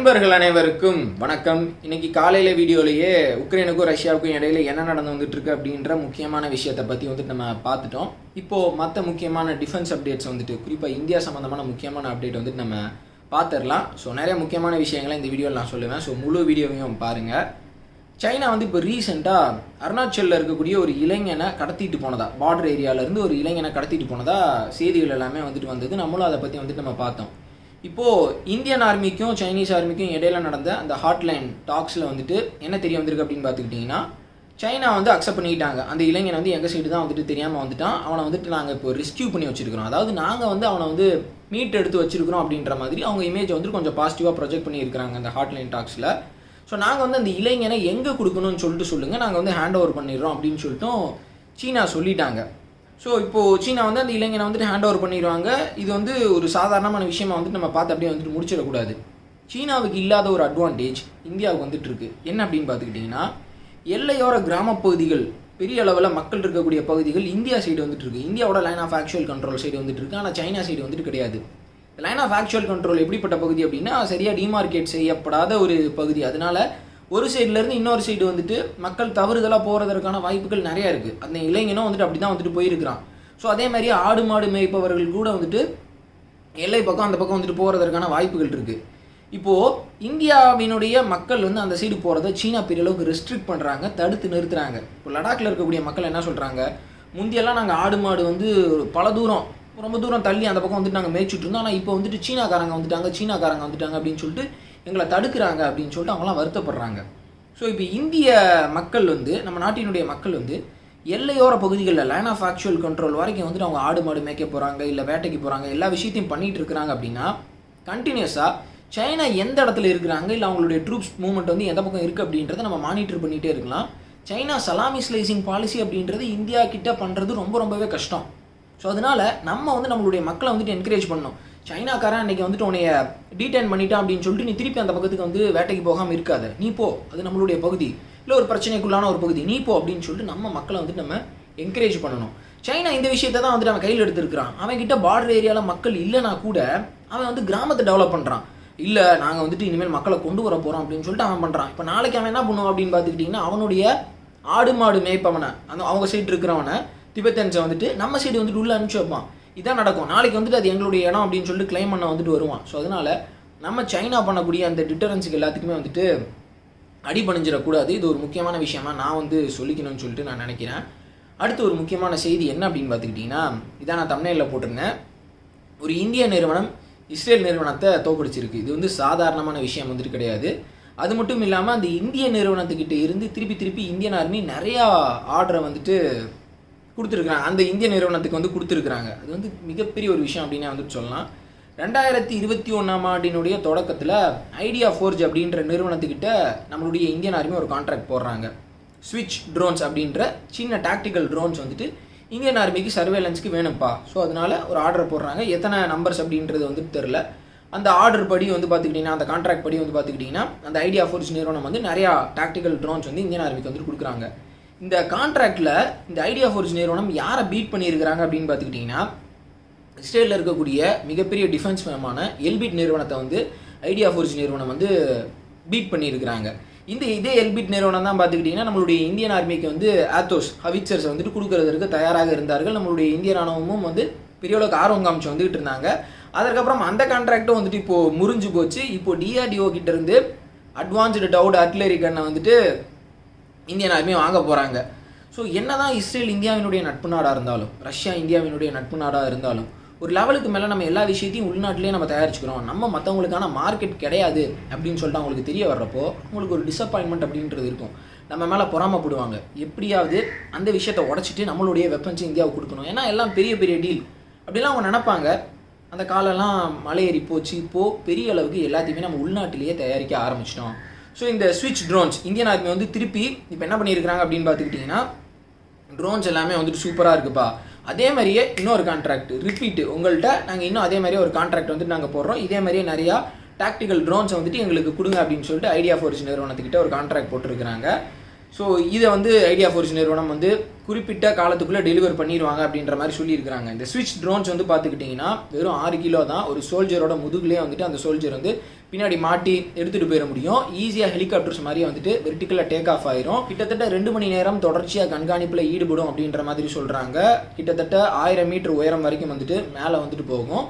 நண்பர்கள் அனைவருக்கும் வணக்கம். இன்னைக்கு காலையில வீடியோலயே உக்ரைனுக்கும் ரஷ்யாவுக்கும் இடையில என்ன நடந்து வந்துட்டு இருக்கு அப்படின்ற முக்கியமான விஷயத்தை பத்தி நம்ம பார்த்துட்டோம். இப்போ மற்ற முக்கியமான டிஃபென்ஸ் அப்டேட்ஸ் குறிப்பா இந்தியா சம்பந்தமான முக்கியமான அப்டேட் நம்ம பார்த்துடலாம். ஸோ நிறைய முக்கியமான விஷயங்களை இந்த வீடியோவில் நான் சொல்லுவேன். ஸோ முழு வீடியோவையும் பாருங்க. சைனா இப்போ ரீசெண்டாக அருணாச்சலில் இருக்கக்கூடிய ஒரு இளைஞனை கடத்திட்டு போனதா, பார்டர் ஏரியாவிலேருந்து ஒரு இளைஞனை கடத்திட்டு போனதா செய்திகள் எல்லாமே வந்தது. நம்மளும் அதை பற்றி நம்ம பார்த்தோம். இப்போது இந்தியன் ஆர்மிக்கும் சைனீஸ் ஆர்மிக்கும் இடையில நடந்த அந்த ஹாட்லைன் டாக்ஸில் என்ன தெரிய வந்திருக்கு அப்படின்னு பார்த்துக்கிட்டிங்கன்னா, சைனா அக்செப்ட் பண்ணிக்கிட்டாங்க. அந்த இளைஞன் எங்கள் சைடு தான் தெரியாமல் வந்துட்டான், அவனை நாங்கள் இப்போ ரெஸ்கியூ பண்ணி வச்சுருக்கிறோம், அதாவது நாங்கள் அவனை மீட் எடுத்து வச்சுருக்கிறோம் அப்படின்ற மாதிரி அவங்க இமேஜ் கொஞ்சம் பாசிட்டிவாக ப்ரொஜெக்ட் பண்ணியிருக்கிறாங்க அந்த ஹாட்லைன் டாக்ஸில். ஸோ நாங்கள் அந்த இளைஞனை எங்கே கொடுக்கணும்னு சொல்லுங்கள், நாங்கள் ஹேண்ட் ஓவர் பண்ணிடுறோம் அப்படின்னு சொல்லிட்டும் சீனா சொல்லிட்டாங்க. ஸோ இப்போது சீனா அந்த இளைஞனை ஹேண்ட் ஓவர் பண்ணிடுவாங்க. இது ஒரு சாதாரணமான விஷயமா நம்ம பார்த்து அப்படியே முடிச்சிடக்கூடாது. சீனாவுக்கு இல்லாத ஒரு அட்வான்டேஜ் இந்தியாவுக்கு இருக்கு. என்ன அப்படின்னு பார்த்துக்கிட்டிங்கன்னா, எல்லையோர கிராம பகுதிகள், பெரிய அளவில் மக்கள் இருக்கக்கூடிய பகுதிகள் இந்தியா சைடு இருக்கு. இந்தியாவோட line of actual control side இருக்கு. ஆனால் சைனா சைடு கிடையாது. லைன் ஆஃப் ஆக்சுவல் கண்ட்ரோல் எப்படிப்பட்ட பகுதி அப்படின்னா, சரியாக டிமார்க்கேட் செய்யப்படாத ஒரு பகுதி. அதனால ஒரு சைட்லேருந்து இன்னொரு சைடு மக்கள் தவறுதலாக போகிறதற்கான வாய்ப்புகள் நிறையா இருக்குது. அந்த இளைஞனும் அப்படி தான் போயிருக்கிறான். ஸோ அதே மாதிரி ஆடு மாடு மேய்ப்பவர்கள் கூட எல்லை பக்கம் அந்த பக்கம் போகிறதற்கான வாய்ப்புகள் இருக்குது. இப்போது இந்தியாவினுடைய மக்கள் அந்த சைடு போகிறத சீனா பெரிய அளவுக்கு ரெஸ்ட்ரிக்ட் பண்ணுறாங்க, தடுத்து நிறுத்துறாங்க. இப்போ லடாக்கில் இருக்கக்கூடிய மக்கள் என்ன சொல்கிறாங்க, முந்தியெல்லாம் நாங்கள் ஆடு மாடு பல தூரம், ரொம்ப தூரம் தள்ளி அந்த பக்கம் நாங்கள் மேய்ச்சிட்டு இருந்தோம். ஆனால் இப்போ சீனாக்காரங்க வந்துட்டாங்க அப்படின்னு சொல்லிட்டு எங்களை தடுக்கிறாங்க அப்படின்னு சொல்லிட்டு அவங்களாம் வருத்தப்படுறாங்க. ஸோ இப்போ இந்திய மக்கள் நம்ம நாட்டினுடைய மக்கள் எல்லையோர பகுதிகளில் லைன் ஆஃப் ஆக்சுவல் கண்ட்ரோல் வரைக்கும் அவங்க ஆடு மாடு மேய்க்க போகிறாங்க, இல்லை வேட்டைக்கு போகிறாங்க, எல்லா விஷயத்தையும் பண்ணிகிட்டு இருக்கிறாங்க. அப்படின்னா கண்டினியூஸாக சைனா எந்த இடத்துல இருக்கிறாங்க, இல்லை அவங்களுடைய ட்ரூப்ஸ் மூவ்மெண்ட் எந்த பக்கம் இருக்குது அப்படின்றத நம்ம மானிட்டர் பண்ணிகிட்டே இருக்கலாம். சைனா சலாமி ஸ்லைசிங் பாலிசி அப்படின்றது இந்தியா கிட்ட பண்ணுறது ரொம்பவே கஷ்டம். ஸோ அதனால நம்ம நம்மளுடைய மக்களை என்கரேஜ் பண்ணணும். சைனாக்காரன் அன்றைக்கி உன்னைய டீடைன் பண்ணிட்டான் அப்படின்னு சொல்லிட்டு நீ திருப்பி அந்த பக்கத்துக்கு வேட்டைக்கு போகாமல் இருக்காது, நீ போ, அது நம்மளுடைய பகுதி, இல்லை ஒரு பிரச்சனைக்குள்ளான ஒரு பகுதி, நீ போ அப்படின்னு சொல்லிட்டு நம்ம மக்களை நம்ம என்கரேஜ் பண்ணணும். சைனா இந்த விஷயத்தை தான் அவன் கையில் எடுத்துருக்கிறான். அவன் கிட்ட பார்டர் ஏரியாவில் மக்கள் இல்லைனா கூட அவன் கிராமத்தை டெவலப் பண்ணுறான். இல்லை நாங்கள் இனிமேல் மக்களை கொண்டு வர போகிறோம் அப்படின்னு சொல்லிட்டு அவன் பண்ணுறான். இப்போ நாளைக்கு அவன் என்ன பண்ணுவான் அப்படின்னு பார்த்துக்கிட்டிங்கன்னா, அவனுடைய ஆடு மாடு மேய்ப்பவனை, அவங்க சைடு இருக்கிறவனை, திபெத்தன்ஸை நம்ம சைடு உள்ளே அனுப்பிச்சு வைப்பான். இதான் நடக்கும். நாளைக்கு அது எங்களுடைய இடம் அப்படின்னு சொல்லிட்டு கிளைம் பண்ண வருவான். ஸோ அதனால் நம்ம சைனா பண்ணக்கூடிய அந்த டிட்டரன்ஸுக்கு எல்லாத்துக்குமே அடி பணிஞ்சிடக்கூடாது. இது ஒரு முக்கியமான விஷயமா நான் சொல்லிக்கணும்னு சொல்லிட்டு நான் நினைக்கிறேன். அடுத்து ஒரு முக்கியமான செய்தி என்ன அப்படின்னு பார்த்துக்கிட்டிங்கன்னா, இதான் நான் தம்ப்நெயில்ல போட்டிருந்தேன். ஒரு இந்திய நிறுவனம் இஸ்ரேல் நிறுவனத்தை தோற்கடிச்சிருக்கு. இது சாதாரணமான விஷயம் கிடையாது. அது மட்டும் இல்லாமல் அந்த இந்திய நிறுவனத்துக்கிட்ட இருந்து திருப்பி இந்தியன் ஆர்மி நிறையா ஆர்டரை கொடுத்துருக்குறாங்க. அந்த இந்திய நிறுவனத்துக்கு கொடுத்துருக்குறாங்க. அது மிகப்பெரிய ஒரு விஷயம் அப்படின்னு சொல்லலாம். 2021ஆம் ஆண்டினுடைய தொடக்கத்தில் ஐடியா ஃபோர்ஜ் அப்படின்ற நிறுவனத்துக்கிட்ட நம்மளுடைய இந்தியன் ஆர்மி ஒரு கான்ட்ராக்ட் போடுறாங்க. ஸ்விட்ச் ட்ரோன்ஸ் அப்படின்ற சின்ன டாக்டிக்கல் ட்ரோன்ஸ் இந்தியன் ஆர்மிக்கு சர்வேலன்ஸ்க்கு வேணும்ப்பா. ஸோ அதனால் ஒரு ஆர்டர் போடுறாங்க. எத்தனை நம்பர்ஸ் அப்படின்றது தெரில. அந்த ஆர்டர் படி பார்த்துக்கிட்டிங்கன்னா, அந்த கான்ட்ராக்ட் படி பார்த்துக்கிட்டிங்கன்னா, அந்த ஐடியா ஃபோர்ஜ் நிறுவனம் நிறையா டாக்டிக்கல் ட்ரோன்ஸ் இந்தியன் ஆர்மிக்கு கொடுக்குறாங்க. இந்த கான்ட்ராக்டில் இந்த ஐடியா ஃபோர்ஸ் நிறுவனம் யாரை பீட் பண்ணியிருக்கிறாங்க அப்படின்னு பார்த்துக்கிட்டிங்கன்னா, இஸ்ரேலில் இருக்கக்கூடிய மிகப்பெரிய டிஃபென்ஸ் ஃபேமான எல்பிட் நிறுவனத்தை ஐடியா ஃபோர்ஸ் நிறுவனம் பீட் பண்ணியிருக்கிறாங்க. இதே எல்பிட் நிறுவனம் தான் பார்த்துக்கிட்டிங்கன்னா நம்மளுடைய இந்தியன் ஆர்மிக்கு ஆத்தோஸ் ஹவிட்சர்ஸ் கொடுக்கறதுக்கு தயாராக இருந்தார்கள். நம்மளுடைய இந்திய ராணுவமும் பெரிய அளவுக்கு ஆர்வம் காமிச்சு வந்துகிட்டு இருந்தாங்க. அதற்கப்புறம் அந்த கான்ட்ராக்டும் இப்போது முறிஞ்சு போச்சு. இப்போது டிஆர்டிஓ கிட்ட இருந்து அட்வான்ஸ்டு டவுட் ஆர்ட்டிலரி கன்னை இந்தியன் ஆர்மி வாங்க போகிறாங்க. ஸோ என்ன தான் இஸ்ரேல் இந்தியாவினுடைய நட்பு நாடாக இருந்தாலும், ரஷ்யா இந்தியாவினுடைய நட்பு நாடாக இருந்தாலும், ஒரு லெவலுக்கு மேலே நம்ம எல்லா விஷயத்தையும் உள்நாட்டிலே நம்ம தயாரிச்சுக்கிறோம், நம்ம மற்றவங்களுக்கான மார்க்கெட் கிடையாது அப்படின்னு சொல்லிட்டு அவங்களுக்கு தெரிய வர்றப்போ அவங்களுக்கு ஒரு டிசப்பாயின்மெண்ட் அப்படின்றது இருக்கும். நம்ம மேலே பொறாமப்படுவாங்க. எப்படியாவது அந்த விஷயத்தை உடச்சிட்டு நம்மளுடைய வெப்பன்ஸ் இந்தியாவுக்கு கொடுக்கணும், ஏன்னா எல்லாம் பெரிய பெரிய டீல் அப்படிலாம் அவங்க நினைப்பாங்க. அந்த காலெல்லாம் மலையேறி போச்சு. இப்போது பெரிய அளவுக்கு எல்லாத்தையுமே நம்ம உள்நாட்டிலேயே தயாரிக்க ஆரம்பிச்சிட்டோம். ஸோ இந்த ஸ்விட்ச் ட்ரோன்ஸ் இந்தியன் ஆர்மி திருப்பி இப்போ என்ன பண்ணியிருக்கிறாங்க அப்படின்னு பார்த்துக்கிட்டிங்கன்னா, ட்ரோன்ஸ் எல்லாமே சூப்பராக இருக்குப்பா, அதே மாதிரியே இன்னொரு கான்ட்ராக்ட் ரிப்பீட்டு உங்கள்கிட்ட நாங்கள் இன்னும் அதே மாதிரியே ஒரு கான்ட்ராக்ட் நாங்கள் போடுறோம், இதே மாதிரியே நிறையா டாக்டிக்கல் ட்ரோன்ஸை எங்களுக்கு கொடுங்க அப்படின்னு சொல்லிட்டு ஐடியா ஃபோர்ஸ் நிறுவனத்துக்கிட்ட ஒரு கான்ட்ராக்ட் போட்டிருக்கிறாங்க. ஸோ இதை ஐடியா ஃபோர்ஸ் நிறுவனம் குறிப்பிட்ட காலத்துக்குள்ளே டெலிவர் பண்ணிடுவாங்க அப்படின்ற மாதிரி சொல்லியிருக்கிறாங்க. இந்த ஸ்விட்ச் ட்ரோன்ஸ் பார்த்துக்கிட்டிங்கன்னா வெறும் 6 கிலோ தான். ஒரு சோல்ஜரோட முதுகுலேயே அந்த சோல்ஜர் பின்னாடி மாட்டி எடுத்துகிட்டு போயிட முடியும். ஈஸியாக ஹெலிகாப்டர்ஸ் மாதிரியே வந்துட்டு வெர்டிக்கலாக டேக் ஆஃப் ஆயிரும். கிட்டத்தட்ட 2 மணி நேரம் தொடர்ச்சியாக கண்காணிப்பில் ஈடுபடும் அப்படின்ற மாதிரி சொல்கிறாங்க. கிட்டத்தட்ட 1000 மீட்டர் உயரம் வரைக்கும் வந்துட்டு மேலே வந்துட்டு போகும்.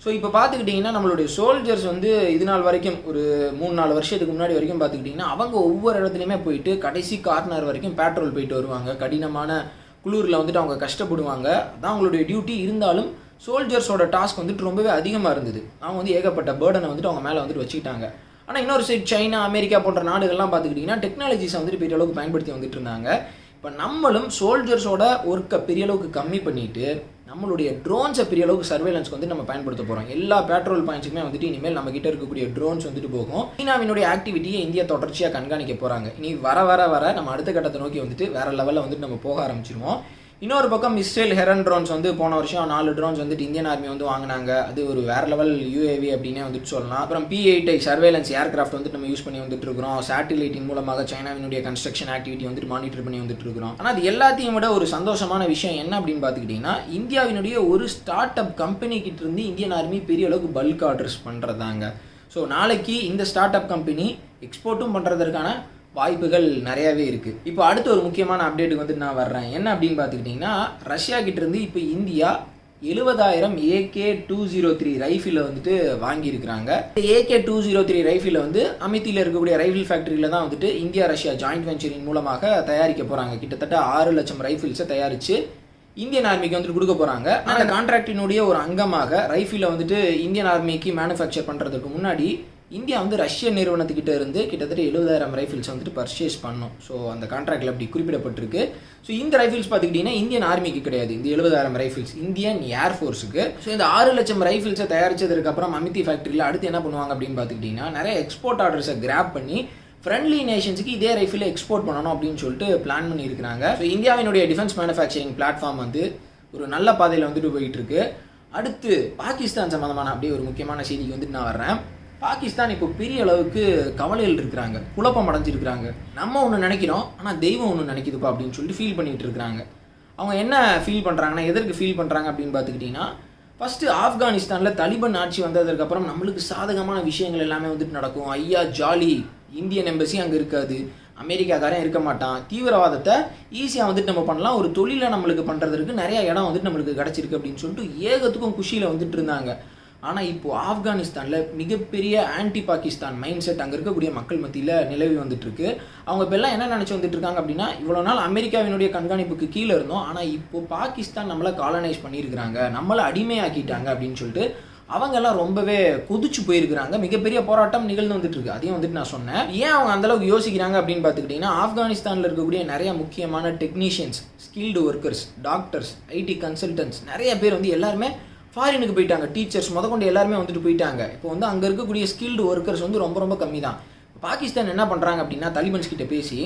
ஸோ இப்போ பார்த்துக்கிட்டிங்கன்னா நம்மளுடைய சோல்ஜர்ஸ் வந்து இது நாள் வரைக்கும் ஒரு 3-4 வருஷத்துக்கு முன்னாடி வரைக்கும் பார்த்துக்கிட்டிங்கன்னா அவங்க ஒவ்வொரு இடத்துலையுமே போயிட்டு கடைசி கார்னர் வரைக்கும் பேட்ரோல் போயிட்டு வருவாங்க. கடினமான குளிரில் வந்துட்டு அவங்க கஷ்டப்படுவாங்க. அதான் அவங்களுடைய டியூட்டி. இருந்தாலும் சோல்ஜர்ஸோட டாஸ்க் வந்துட்டு ரொம்பவே அதிகமாக இருந்தது. அவங்க வந்து ஏகப்பட்ட பேர்டனை வந்துட்டு அவங்க மேலே வந்துட்டு வச்சுக்கிட்டாங்க. ஆனால் இன்னொரு சைட் சைனா, அமெரிக்கா போன்ற நாடுகள்லாம் பார்த்துக்கிட்டிங்கன்னா டெக்னாலஜிஸை வந்துட்டு பெரிய அளவுக்கு பயன்படுத்தி வந்துட்டு இருந்தாங்க. இப்போ நம்மளும் சோல்ஜர்ஸோட ஒர்க்கை பெரிய அளவுக்கு கம்மி பண்ணிவிட்டு நம்மளுடைய ட்ரோன்ஸை பெரிய அளவுக்கு சர்வேலன்ஸ்க்கு வந்து நம்ம பயன்படுத்த போகிறோம். எல்லா பெட்ரோல் பாயிண்ட்ஸுக்குமே வந்துட்டு இனிமேல் நம்ம கிட்ட இருக்கக்கூடிய ட்ரோன்ஸ் வந்துட்டு போகும். சீனாவினுடைய ஆக்டிவிட்டியை இந்தியா தொடர்ச்சியாக கண்காணிக்க போகிறாங்க. இனி வர வர வர நம்ம அடுத்த கட்டத்தை நோக்கி வந்துட்டு வேறு லெவலில் வந்துட்டு நம்ம போக ஆரம்பிச்சிருவோம். இன்னொரு பக்கம் இஸ்ரேல் ஹெரன் ட்ரோன்ஸ் வந்து போன வருஷம் 4 ட்ரோன்ஸ் வந்துட்டு இந்தியன் ஆர்மி வந்து வாங்கினாங்க. அது ஒரு வேறு லெவல் UAV அப்படின்னே வந்துட்டு சொல்லலாம். அப்புறம் P8I சர்வேலன்ஸ் ஏர்கிராஃப்ட் வந்துட்டு நம்ம யூஸ் பண்ணி வந்துட்டு இருக்கிறோம். சேட்டிலைட்டின் மூலமாக சைனாவினுடைய கன்ஸ்ட்ரக்ஷன் ஆக்டிவிட்டி வந்துட்டு மானிட்டர் பண்ணி வந்துட்டு இருக்கிறோம். ஆனால் அது எல்லாத்தையும் விட ஒரு சந்தோஷமான விஷயம் என்ன அப்படின்னு பார்த்துக்கிட்டிங்கன்னா இந்தியாவினுடைய ஒரு ஸ்டார்ட் அப் கம்பெனி கிட்ட இருந்து இந்தியன் ஆர்மி பெரிய அளவுக்கு பல்க் ஆர்டர்ஸ் பண்ணுறதாங்க. ஸோ நாளைக்கு இந்த ஸ்டார்ட் அப் கம்பெனி எக்ஸ்போர்ட்டும் பண்ணுறதுக்கான வாய்ப்புகள் நிறையாவே இருக்குது. இப்போ அடுத்த ஒரு முக்கியமான அப்டேட்டுக்கு வந்துட்டு நான் வர்றேன். என்ன அப்படின்னு பார்த்துக்கிட்டிங்கன்னா ரஷ்யா கிட்டேருந்து இப்போ இந்தியா 70,000 AK-203 ரைஃபிலை வந்துட்டு வாங்கியிருக்கிறாங்க. இந்த AK-203 ரைஃபிலை வந்து அமித்தியில் இருக்கக்கூடிய ரைஃபிள் ஃபேக்ட்ரியில் தான் வந்துட்டு இந்தியா ரஷ்யா ஜாயிண்ட் வெஞ்சரின் மூலமாக தயாரிக்க போகிறாங்க. கிட்டத்தட்ட 6 லட்சம் ரைஃபிள்ஸை தயாரித்து இந்தியன் ஆர்மிக்கு வந்துட்டு கொடுக்க போகிறாங்க. அந்த கான்ட்ராக்டினுடைய ஒரு அங்கமாக ரைஃபிலை வந்துட்டு இந்தியன் ஆர்மிக்கு மேனுஃபேக்சர் பண்ணுறதுக்கு முன்னாடி இந்தியா வந்து ரஷ்ய நிறுவனத்துக்கிட்ட இருந்து கிட்டத்தட்ட 70,000 ரைஃபிள்ஸ் வந்துட்டு பர்ச்சேஸ் பண்ணோம். ஸோ அந்த கான்ட்ராக்டில் அப்படி குறிப்பிடப்பட்டிருக்கு. ஸோ இந்த ரைஃபிள்ஸ் பார்த்துக்கிட்டிங்கன்னா இந்தியன் ஆர்மிக்கு கிடையாது. இந்த 70,000 ரைஃபிள்ஸ் இந்தியன் ஏர்ஃபோர்ஸுக்கு. ஸோ இந்த 6 லட்சம் ரைஃபிள்ஸை தயாரித்ததுக்கப்புறம் அமித்தி ஃபேக்ட்ரியில் அடுத்து என்ன பண்ணுவாங்க அப்படின்னு பார்த்துக்கிட்டிங்கன்னா நிறைய எக்ஸ்போர்ட் ஆர்டர்ஸை கிராப் பண்ணி ஃப்ரெண்ட்லி நேஷன்ஸுக்கு இதே ரைஃபிலை எக்ஸ்போர்ட் பண்ணணும் அப்படின்னு சொல்லிட்டு பிளான் பண்ணியிருக்கிறாங்க. ஸோ இந்தியாவினுடைய டிஃபென்ஸ் மேனுஃபேக்சரிங் பிளாட்ஃபார்ம் வந்து ஒரு நல்ல பாதையில் வந்துட்டு போயிட்டு இருக்கு. அடுத்து பாகிஸ்தான் சம்மந்தமான அப்படியே ஒரு முக்கியமான செய்திக்கு வந்துட்டு நான் வர்றேன். பாகிஸ்தான் இப்போ பெரிய அளவுக்கு கவலையில் இருக்கிறாங்க, குழப்பம் அடைஞ்சிருக்கிறாங்க. நம்ம ஒன்று நினைக்கிறோம், ஆனால் தெய்வம் ஒன்று நினைக்குதுப்பா அப்படின்னு சொல்லிட்டு ஃபீல் பண்ணிகிட்டு இருக்கிறாங்க. அவங்க என்ன ஃபீல் பண்ணுறாங்கன்னா, எதற்கு ஃபீல் பண்ணுறாங்க அப்படின்னு பார்த்துக்கிட்டிங்கன்னா, ஃபஸ்ட்டு ஆப்கானிஸ்தானில் தலிபான் ஆட்சி வந்ததுக்கப்புறம் நம்மளுக்கு சாதகமான விஷயங்கள் எல்லாமே வந்துட்டு நடக்கும். ஐயா ஜாலி, இந்தியன் எம்பசி அங்கே இருக்காது, அமெரிக்காக்காரன் இருக்க மாட்டான், தீவிரவாதத்தை ஈஸியாக வந்துட்டு நம்ம பண்ணலாம், ஒரு தொழிலை நம்மளுக்கு பண்ணுறதுக்கு நிறைய இடம் வந்துட்டு நம்மளுக்கு கிடச்சிருக்கு அப்படின்னு சொல்லிட்டு ஏகத்துக்கும் குஷியில் வந்துட்டு இருந்தாங்க. ஆனால் இப்போது ஆப்கானிஸ்தானில் மிகப்பெரிய ஆன்டி பாகிஸ்தான் மைண்ட் செட் அங்கே இருக்கக்கூடிய மக்கள் மத்தியில் நிலவி வந்துட்டுருக்கு. அவங்க இப்போ எல்லாம் என்ன நினச்சி வந்துட்டுருக்காங்க அப்படின்னா, இவ்வளோ நாள் அமெரிக்காவினுடைய கண்காணிப்புக்கு கீழே இருந்தோம், ஆனால் இப்போது பாகிஸ்தான் நம்மளை காலனைஸ் பண்ணியிருக்கிறாங்க, நம்மளை அடிமையாக்கிட்டாங்க அப்படின்னு சொல்லிட்டு அவங்கெல்லாம் ரொம்பவே கொதிச்சு போயிருக்கிறாங்க. மிகப்பெரிய போராட்டம் நிகழ்ந்து வந்துட்டுருக்கு. அதையும் வந்துட்டு நான் சொன்னேன். ஏன் அவங்க அந்தளவுக்கு யோசிக்கிறாங்க அப்படின்னு பார்த்துக்கிட்டிங்கன்னா, ஆப்கானிஸ்தானில் இருக்கக்கூடிய நிறைய முக்கியமான technicians, skilled workers, doctors, IT consultants நிறைய பேர் வந்து எல்லாருமே ஃபாரினுக்கு போயிட்டாங்க. டீச்சர்ஸ் முதற்கொண்டு எல்லாருமே வந்துட்டு போயிட்டாங்க. இப்போ வந்து அங்கே இருக்கக்கூடிய ஸ்கில்டு ஒர்க்கர்ஸ் வந்து ரொம்ப ரொம்ப கம்மி தான். பாகிஸ்தான் என்ன பண்ணுறாங்க அப்படின்னா, தாலிபன்ஸ் கிட்ட பேசி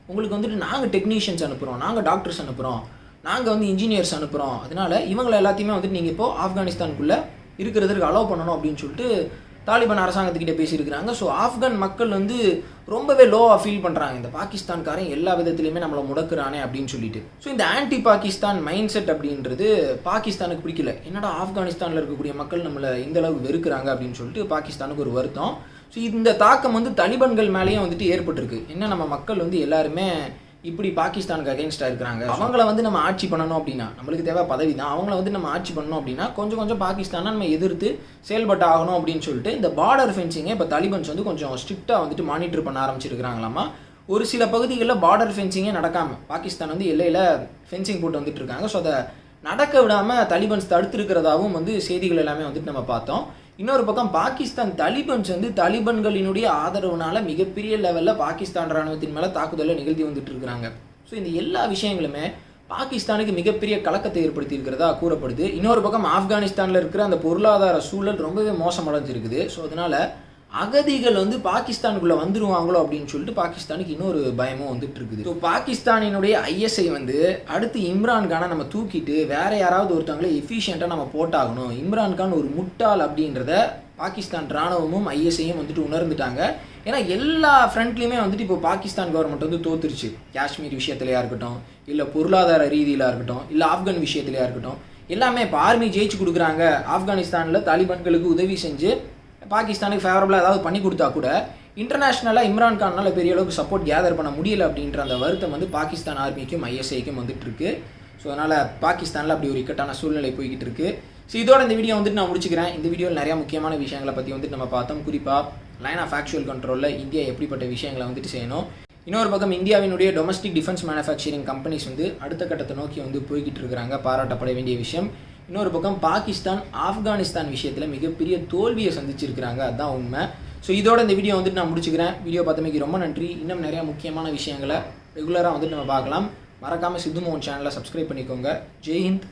உங்களுக்கு வந்துட்டு நாங்கள் டெக்னீஷியன்ஸ் அனுப்புகிறோம், நாங்கள் டாக்டர்ஸ் அனுப்புகிறோம், நாங்கள் வந்து இன்ஜினியர்ஸ் அனுப்புகிறோம், அதனால் இவங்களை எல்லாத்தையுமே வந்துட்டு நீங்கள் இப்போது ஆப்கானிஸ்தானுக்குள்ளே இருக்கிறதுக்கு அலோவ் பண்ணணும் அப்படின்னு சொல்லிட்டு தாலிபான் அரசாங்கத்துக்கிட்ட பேசியிருக்கிறாங்க. ஸோ ஆப்கான் மக்கள் வந்து ரொம்பவே லோவாக ஃபீல் பண்ணுறாங்க, இந்த பாகிஸ்தான்காரன் எல்லா விதத்துலையுமே நம்மளை முடக்குறானே அப்படின்னு சொல்லிட்டு. ஸோ இந்த ஆன்டி பாகிஸ்தான் மைண்ட் செட் அப்படின்றது பாகிஸ்தானுக்கு பிடிக்கல. என்னடா ஆப்கானிஸ்தானில் இருக்கக்கூடிய மக்கள் நம்மளை இந்த அளவுக்கு வெறுக்கிறாங்க அப்படின்னு சொல்லிட்டு பாகிஸ்தானுக்கு ஒரு வருத்தம். ஸோ இந்த தாக்கம் வந்து தலிபான்கள் மேலேயும் வந்துட்டு ஏற்பட்டிருக்கு. என்ன நம்ம மக்கள் வந்து எல்லாருமே இப்படி பாகிஸ்தானுக்கு அகேன்ஸ்டாக இருக்கிறாங்க, அவங்கள வந்து நம்ம ஆட்சி பண்ணணும் அப்படின்னா, நம்மளுக்கு தேவை பதவி தான், அவங்கள வந்து நம்ம ஆட்சி பண்ணணும் அப்படின்னா கொஞ்சம் கொஞ்சம் பாகிஸ்தானை நம்ம எதிர்த்து செயல்பட்டு ஆகணும் அப்படின்னு சொல்லிட்டு இந்த பார்டர் ஃபென்சிங்கை இப்போ தாலிபான்ஸ் வந்து கொஞ்சம் ஸ்ட்ரிக்டாக வந்துட்டு மானிட்டர் பண்ண ஆரம்பிச்சிருக்கிறாங்களாமா. ஒரு சில பகுதிகளில் பார்டர் ஃபென்சிங்கே நடக்காமல் பாகிஸ்தான் வந்து எல்லையில் ஃபென்சிங் போட்டு வந்துட்டு இருக்காங்க. ஸோ அதை நடக்க விடாமல் தாலிபான்ஸ் தடுத்திருக்கிறதாகவும் வந்து செய்திகள் எல்லாமே வந்துட்டு நம்ம பார்த்தோம். இன்னொரு பக்கம் பாகிஸ்தான் தாலிபான்ஸ் வந்து தாலிபான்களினுடைய ஆதரவுனால மிகப்பெரிய லெவலில் பாகிஸ்தான் ராணுவத்தின் மேலே தாக்குதலை நிகழ்த்தி வந்துட்டு இருக்கிறாங்க. ஸோ இந்த எல்லா விஷயங்களுமே பாகிஸ்தானுக்கு மிகப்பெரிய கலக்கத்தை ஏற்படுத்தி இருக்கிறதா கூறப்படுது. இன்னொரு பக்கம் ஆப்கானிஸ்தானில் இருக்கிற அந்த பொருளாதார சூழல் ரொம்பவே மோசமடைஞ்சிருக்குது. ஸோ அதனால் அகதிகள் வந்து பாகிஸ்தானுக்குள்ளே வந்துருவாங்களோ அப்படின்னு சொல்லிட்டு பாகிஸ்தானுக்கு இன்னொரு பயமும் வந்துட்டு இருக்குது. ஸோ பாகிஸ்தானினுடைய ISI வந்து அடுத்து இம்ரான்கானை நம்ம தூக்கிட்டு வேற யாராவது ஒருத்தவங்களே எஃபிஷியண்ட்டாக நம்ம போட்டாகணும், இம்ரான்கான் ஒரு முட்டாள் அப்படின்றத பாகிஸ்தான் ராணுவமும் ISIயும் வந்துட்டு உணர்ந்துட்டாங்க. ஏன்னா எல்லா ஃப்ரண்ட்லேயுமே வந்துட்டு இப்போ பாகிஸ்தான் கவர்மெண்ட் வந்து தோத்துருச்சு. காஷ்மீர் விஷயத்துலையா இருக்கட்டும், இல்லை பொருளாதார ரீதியிலாக இருக்கட்டும், இல்லை ஆப்கான் விஷயத்துலையா இருக்கட்டும், எல்லாமே இப்போ ஆர்மி ஜெயிச்சு கொடுக்குறாங்க. ஆப்கானிஸ்தானில் தாலிபான்களுக்கு உதவி செஞ்சு பாகிஸ்தானுக்கு ஃபேவரபுளாக ஏதாவது பண்ணி கொடுத்தா கூட இன்டர்நேஷ்னலாக இம்ரான்கானால் பெரிய அளவுக்கு சப்போர்ட் கேதர் பண்ண முடியல அப்படின்ற அந்த வருத்தம் வந்து பாகிஸ்தான் ஆர்மிக்கும் ஐஎஸ்ஐக்கும் வந்துட்டுருக்கு. ஸோ அதனால் பாகிஸ்தானில் அப்படி ஒரு இக்கட்டான சூழ்நிலை போய்கிட்டு இருக்கு. ஸோ இதோட இந்த வீடியோ வந்துட்டு நான் முடிச்சுக்கிறேன். இந்த வீடியோவில் நிறையா முக்கியமான விஷயங்களை பற்றி வந்துட்டு நம்ம பார்த்தோம். குறிப்பாக லைன் ஆஃப் ஆக்சுவல் கண்ட்ரோலில் இந்தியா எப்படிப்பட்ட விஷயங்களை வந்துட்டு செய்யணும். இன்னொரு பக்கம் இந்தியாவினுடைய டொமஸ்டிக் டிஃபென்ஸ் மேனுஃபேக்சரிங் கம்பெனிஸ் வந்து அடுத்த கட்டத்தை நோக்கி வந்து போய்கிட்டு இருக்கிறாங்க, பாராட்டப்பட வேண்டிய விஷயம். இன்னொரு பக்கம் பாகிஸ்தான் ஆப்கானிஸ்தான் விஷயத்தில் மிகப்பெரிய தோல்வியை சந்திச்சிருக்கிறாங்க, அதுதான் உண்மை. ஸோ இதோட இந்த வீடியோ வந்துட்டு நான் முடிச்சுக்கிறேன். வீடியோ பார்த்தமைக்கு ரொம்ப நன்றி. இன்னும் நிறையா முக்கியமான விஷயங்களை ரெகுலராக வந்துட்டு நம்ம பார்க்கலாம். மறக்காமல் சித்து மோகன் சேனலை சப்ஸ்கிரைப் பண்ணிக்கோங்க. ஜெய் ஹிந்த்.